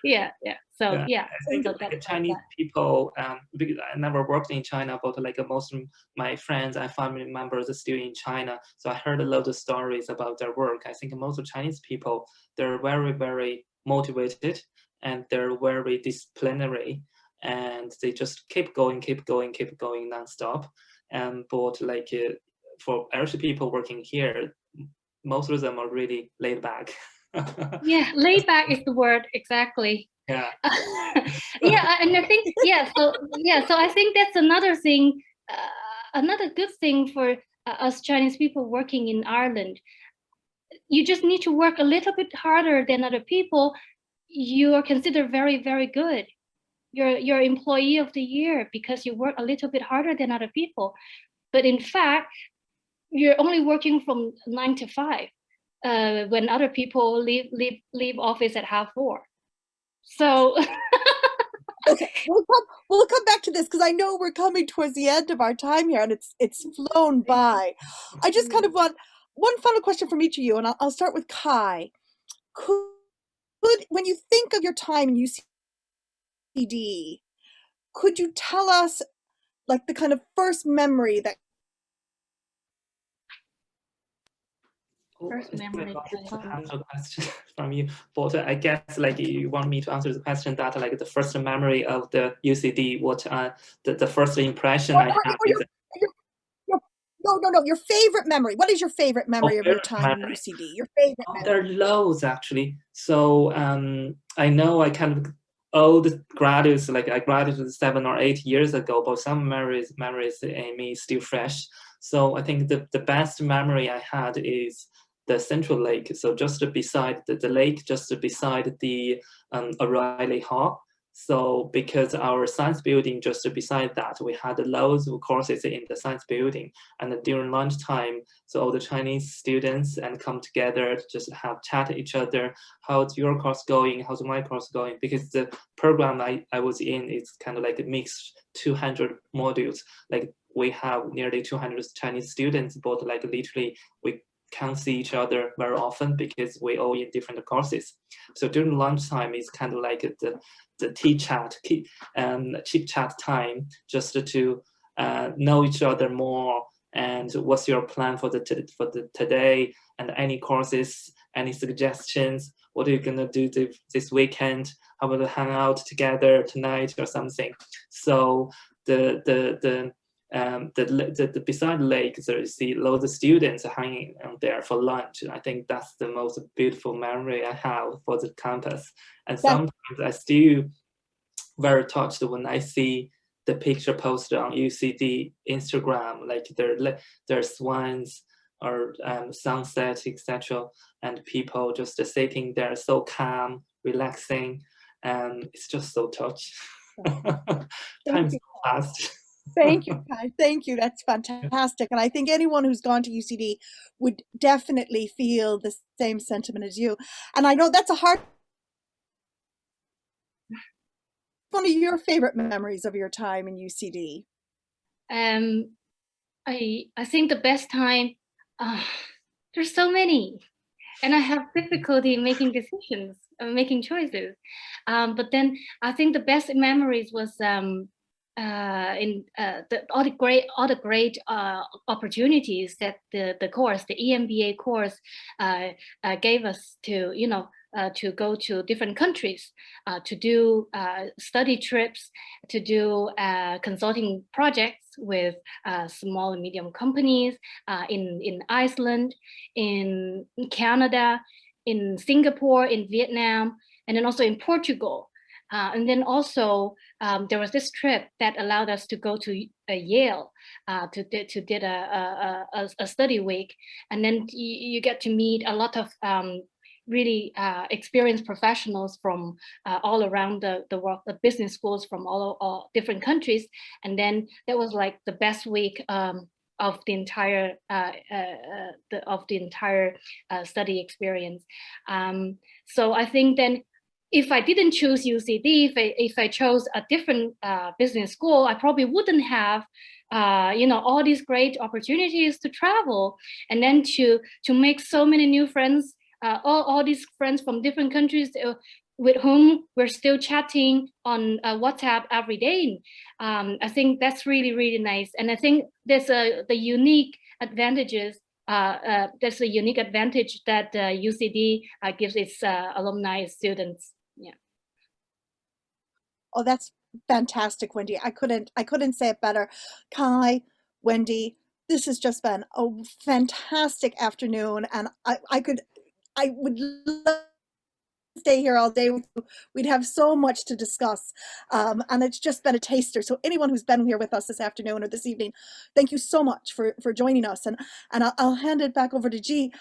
Yeah. So yeah. I think like Chinese people, because I never worked in China, but like most of my friends and family members are still in China. So I heard a lot of stories about their work. I think most of Chinese people, they're very, very motivated and they're very disciplinary, and they just keep going nonstop. But like for Irish people working here, most of them are really laid back. Yeah, laid back is the word, exactly. Yeah. Yeah, and I think so I think that's another thing, another good thing for us Chinese people working in Ireland. You just need to work a little bit harder than other people. You are considered very, very good. You're employee of the year because you work a little bit harder than other people. But in fact, you're only working from 9 to 5 when other people leave office at 4:30. So okay, we'll come back to this because I know we're coming towards the end of our time here, and it's flown by. I just kind of want one final question from each of you, and I'll start with Kai. Could when you think of your time in UCD, could you tell us like the kind of first memory that first memory to answer the question from you, but I guess like you want me to answer the question that like the first memory of the UCD, what the first impression I have is. No, your favorite memory. What is your favorite memory of your time in UCD? Your favorite memory? There are loads actually. So I know I kind of old graduates, like I graduated 7 or 8 years ago, but some memories in me still fresh. So I think the best memory I had is the Central Lake. So just beside the lake, just beside the O'Reilly Hall. So because our science building just beside that, we had loads of courses in the science building. And during lunchtime, so all the Chinese students and come together to just have chat at each other. How's your course going? How's my course going? Because the program I was in is kind of like a mixed 200 modules. Like we have nearly 200 Chinese students, but like literally we can't see each other very often because we all in different courses. So during lunchtime, it's kind of like the chit chat time, just to know each other more and what's your plan for the today, and any courses, any suggestions? What are you gonna do this weekend? How about to hang out together tonight or something? So beside the lake, there you see loads of students hanging out there for lunch. I think that's the most beautiful memory I have for the campus. And sometimes I still very touched when I see the picture posted on UCD Instagram, like their swans or sunset, etc., and people just sitting there so calm, relaxing, and it's just so touched. Time's so fast. Thank you, Kai. Thank you. That's fantastic. And I think anyone who's gone to UCD would definitely feel the same sentiment as you. And I know that's a hard. One of your favorite memories of your time in UCD? I think the best time, there's so many, and I have difficulty making decisions, making choices. But then I think the best memories was all the great opportunities that the course, the EMBA course, gave us to go to different countries, to do study trips, to do consulting projects with small and medium companies in Iceland, in Canada, in Singapore, in Vietnam, and then also in Portugal. And then also there was this trip that allowed us to go to Yale to did a study week, and then you get to meet a lot of really experienced professionals from all around the world, the business schools from all different countries. And then that was like the best week of the entire study experience. So I think then if I didn't choose UCD, if I chose a different business school, I probably wouldn't have all these great opportunities to travel, and then to make so many new friends, all these friends from different countries with whom we're still chatting on WhatsApp every day. I think that's really, really nice. And I think there's the unique advantages. There's a unique advantage that UCD gives its alumni students. Yeah. Oh, that's fantastic, Wendy. I couldn't say it better. Kai, Wendy, this has just been a fantastic afternoon, and I would love to stay here all day with you. We'd have so much to discuss, and it's just been a taster. So anyone who's been here with us this afternoon or this evening, thank you so much for joining us. And I'll hand it back over to G.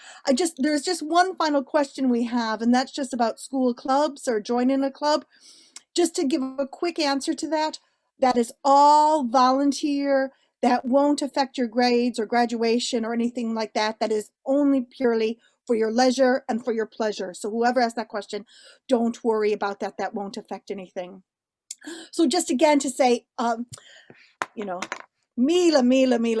There's just one final question we have, and that's just about school clubs or joining a club. Just to give a quick answer to that, that is all volunteer. That won't affect your grades or graduation or anything like that. That is only purely for your leisure and for your pleasure. So whoever asked that question, don't worry about that. That won't affect anything. So just again to say, Mila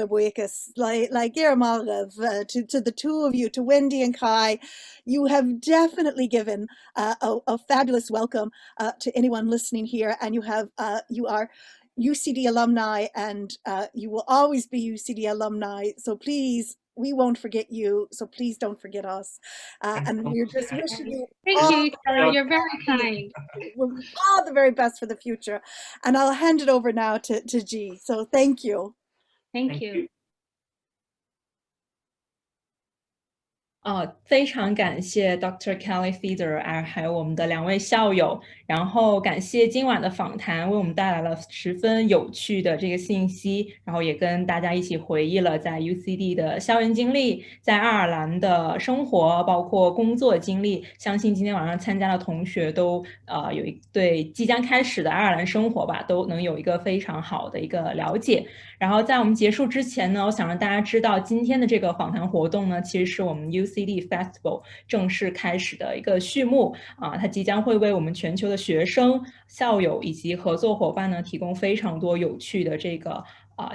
buekas, like to the two of you, to Wendy and Kai, you have definitely given a fabulous welcome to anyone listening here, and you are UCD alumni, and you will always be UCD alumni. So please, we won't forget you. So please don't forget us. And we're just wishing you. Thank you, Kelly. You're very kind. All the very best for the future. And I'll hand it over now to G. So thank you. Thank you. 非常感谢 Dr. Kelly Fitzgerald 还有我们的2位校友，然后感谢今晚的访谈为我们带来了十分有趣的这个信息，然后也跟大家一起回忆了在 UCD 的校园经历，在爱尔兰的生活，包括工作经历。相信今天晚上参加的同学都有对即将开始的爱尔兰生活吧，都能有一个非常好的一个了解。然后在我们结束之前呢，我想让大家知道今天的这个访谈活动呢，其实是我们 UCD Festival 正式开始的一个序幕它即将会为我们全球的学生、校友以及合作伙伴呢提供非常多有趣的这个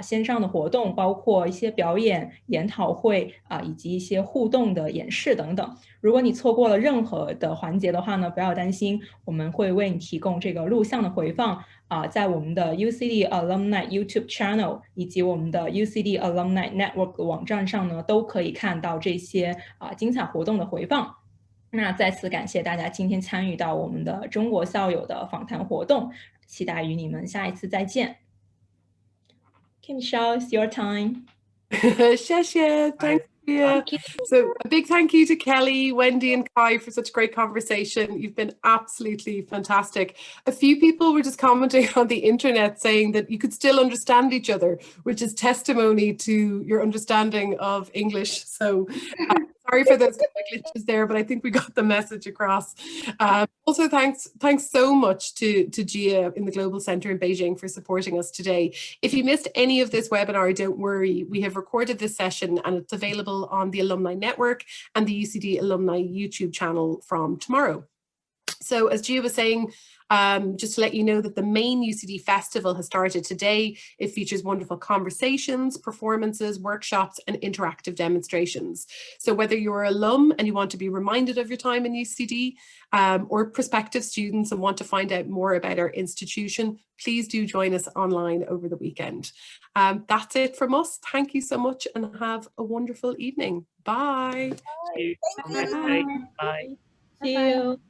线上的活动，包括一些表演、研讨会以及一些互动的演示等等。如果你错过了任何的环节的话呢，不要担心，我们会为你提供这个录像的回放在我们的 UCD Alumni YouTube Channel 以及我们的 UCD Alumni Network 网站上呢，都可以看到这些精彩活动的回放。那再次感谢大家今天参与到我们的中国校友的访谈活动，期待与你们下一次再见。Okay, Michelle, it's your time. 谢谢, thank you. Thank you. So a big thank you to Kelly, Wendy and Kai for such a great conversation. You've been absolutely fantastic. A few people were just commenting on the internet saying that you could still understand each other, which is testimony to your understanding of English. So sorry for those glitches there, but I think we got the message across. Also, thanks so much to Gia in the Global Centre in Beijing for supporting us today. If you missed any of this webinar, don't worry. We have recorded this session and it's available on the Alumni Network and the UCD Alumni YouTube channel from tomorrow. So as Gia was saying, just to let you know that the main UCD festival has started today. It features wonderful conversations, performances, workshops, and interactive demonstrations. So whether you're an alum and you want to be reminded of your time in UCD, or prospective students and want to find out more about our institution, please do join us online over the weekend. That's it from us. Thank you so much and have a wonderful evening. Bye. Bye. Thank you. Bye. See you.